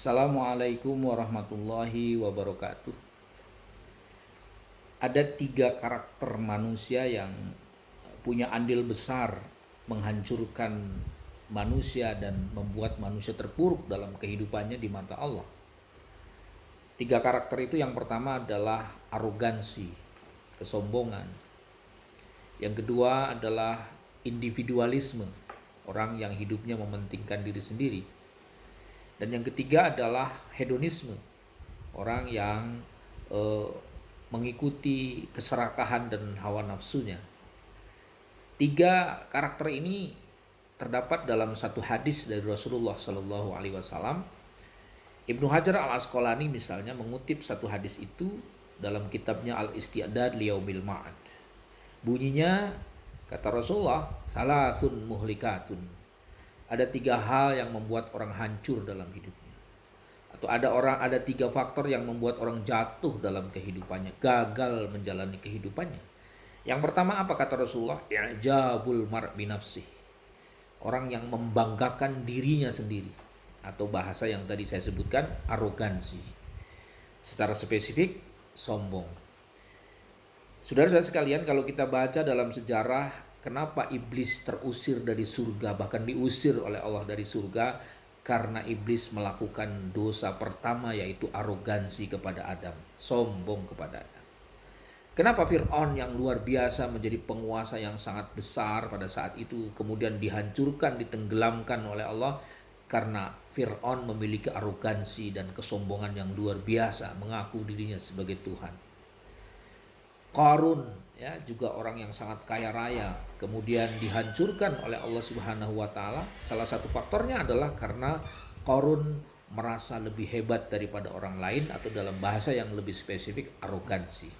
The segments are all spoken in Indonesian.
Assalamualaikum warahmatullahi wabarakatuh. Ada tiga karakter manusia yang punya andil besar menghancurkan manusia dan membuat manusia terpuruk dalam kehidupannya di mata Allah. Tiga karakter itu, yang pertama adalah arogansi, kesombongan. Yang kedua adalah individualisme, orang yang hidupnya mementingkan diri sendiri. Dan yang ketiga adalah hedonisme, orang yang mengikuti keserakahan dan hawa nafsunya. Tiga karakter ini terdapat dalam satu hadis dari Rasulullah Shallallahu Alaihi Wasallam. Ibnu Hajar Al Asqalani misalnya mengutip satu hadis itu dalam kitabnya Al Isti'dad Liyaumil Ma'ad. Bunyinya, kata Rasulullah, salasun muhlikatun. Ada tiga hal yang membuat orang hancur dalam hidupnya. Atau ada tiga faktor yang membuat orang jatuh dalam kehidupannya, gagal menjalani kehidupannya. Yang pertama apa kata Rasulullah? I'jabul mar' binafsih. Orang yang membanggakan dirinya sendiri, atau bahasa yang tadi saya sebutkan, arogansi. Secara spesifik, sombong. Saudara-saudara sekalian, kalau kita baca dalam sejarah kenapa iblis terusir dari surga, bahkan diusir oleh Allah dari surga, karena iblis melakukan dosa pertama, yaitu arogansi kepada Adam, sombong kepada Adam. Kenapa Fir'aun yang luar biasa menjadi penguasa yang sangat besar pada saat itu kemudian dihancurkan, ditenggelamkan oleh Allah? Karena Fir'aun memiliki arogansi dan kesombongan yang luar biasa, mengaku dirinya sebagai Tuhan. Qarun, ya, juga orang yang sangat kaya raya, kemudian dihancurkan oleh Allah Subhanahu wa taala. Salah satu faktornya adalah karena Qarun merasa lebih hebat daripada orang lain, atau dalam bahasa yang lebih spesifik, arogansi.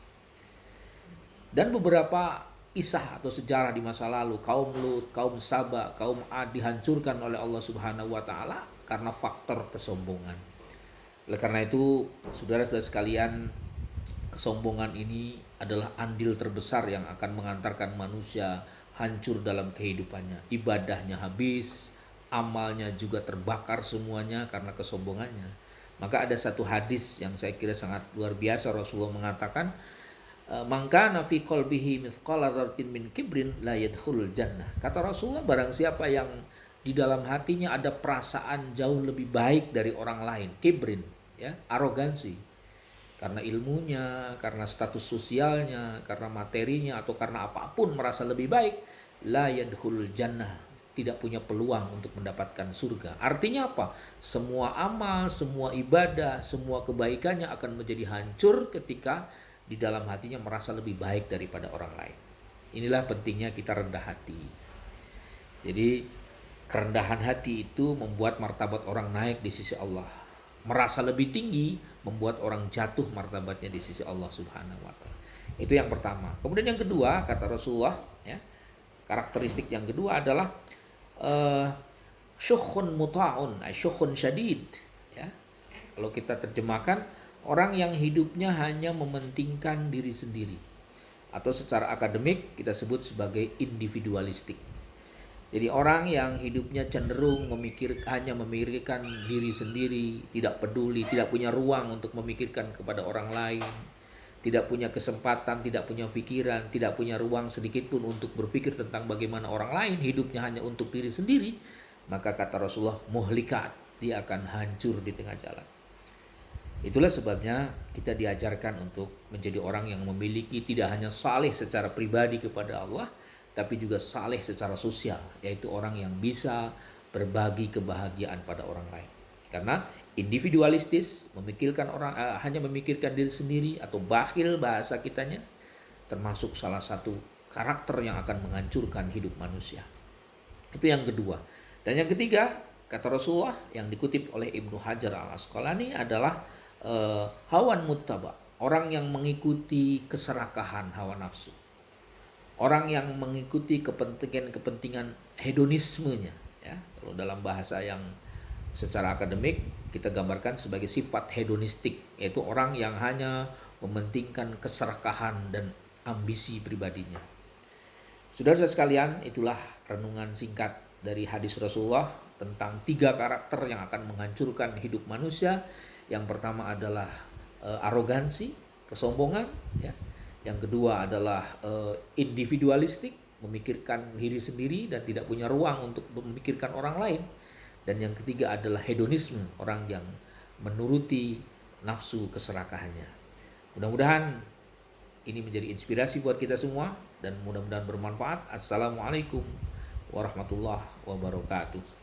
Dan beberapa kisah atau sejarah di masa lalu, kaum Lut, kaum Saba, kaum Ad dihancurkan oleh Allah Subhanahu wa taala karena faktor kesombongan. Oleh karena itu, saudara-saudara sekalian, kesombongan ini adalah andil terbesar yang akan mengantarkan manusia hancur dalam kehidupannya. Ibadahnya habis, amalnya juga terbakar semuanya karena kesombongannya. Maka ada satu hadis yang saya kira sangat luar biasa. Rasulullah mengatakan, "Man kana fi qalbihi mithqala dzarratin min kibrin la yadkhulul jannah." Kata Rasulullah, barang siapa yang di dalam hatinya ada perasaan jauh lebih baik dari orang lain, kibrin, ya, arogansi, karena ilmunya, karena status sosialnya, karena materinya, atau karena apapun merasa lebih baik, la yadkhulul jannah, tidak punya peluang untuk mendapatkan surga. Artinya apa? Semua amal, semua ibadah, semua kebaikannya akan menjadi hancur ketika di dalam hatinya merasa lebih baik daripada orang lain. Inilah pentingnya kita rendah hati. Jadi kerendahan hati itu membuat martabat orang naik di sisi Allah. Merasa lebih tinggi membuat orang jatuh martabatnya di sisi Allah Subhanahu wa taala. Itu yang pertama. Kemudian yang kedua, kata Rasulullah, ya, karakteristik yang kedua adalah syukhun muta'un, syukhun syadid, ya. Kalau kita terjemahkan, orang yang hidupnya hanya mementingkan diri sendiri, atau secara akademik kita sebut sebagai individualistik. Jadi orang yang hidupnya cenderung hanya memikirkan diri sendiri, tidak peduli, tidak punya ruang untuk memikirkan kepada orang lain, tidak punya kesempatan, tidak punya pikiran, tidak punya ruang sedikit pun untuk berpikir tentang bagaimana orang lain, hidupnya hanya untuk diri sendiri, maka kata Rasulullah, muhlikat, dia akan hancur di tengah jalan. Itulah sebabnya kita diajarkan untuk menjadi orang yang memiliki tidak hanya saleh secara pribadi kepada Allah, tapi juga saleh secara sosial, yaitu orang yang bisa berbagi kebahagiaan pada orang lain. Karena individualistis, hanya memikirkan diri sendiri, atau bakhil bahasa kitanya, termasuk salah satu karakter yang akan menghancurkan hidup manusia. Itu yang kedua. Dan yang ketiga, kata Rasulullah yang dikutip oleh Ibnu Hajar Al Asqalani adalah hawan muttaba, orang yang mengikuti keserakahan hawa nafsu, orang yang mengikuti kepentingan hedonismenya, ya. Kalau dalam bahasa yang secara akademik kita gambarkan sebagai sifat hedonistik, yaitu orang yang hanya mementingkan keserakahan dan ambisi pribadinya. Saudara-saudara sekalian, itulah renungan singkat dari hadis Rasulullah tentang 3 karakter yang akan menghancurkan hidup manusia. Yang pertama adalah arogansi, kesombongan, ya. Yang kedua adalah individualistik, memikirkan diri sendiri dan tidak punya ruang untuk memikirkan orang lain. Dan yang ketiga adalah hedonisme, orang yang menuruti nafsu keserakahannya. Mudah-mudahan ini menjadi inspirasi buat kita semua dan mudah-mudahan bermanfaat. Assalamualaikum warahmatullahi wabarakatuh.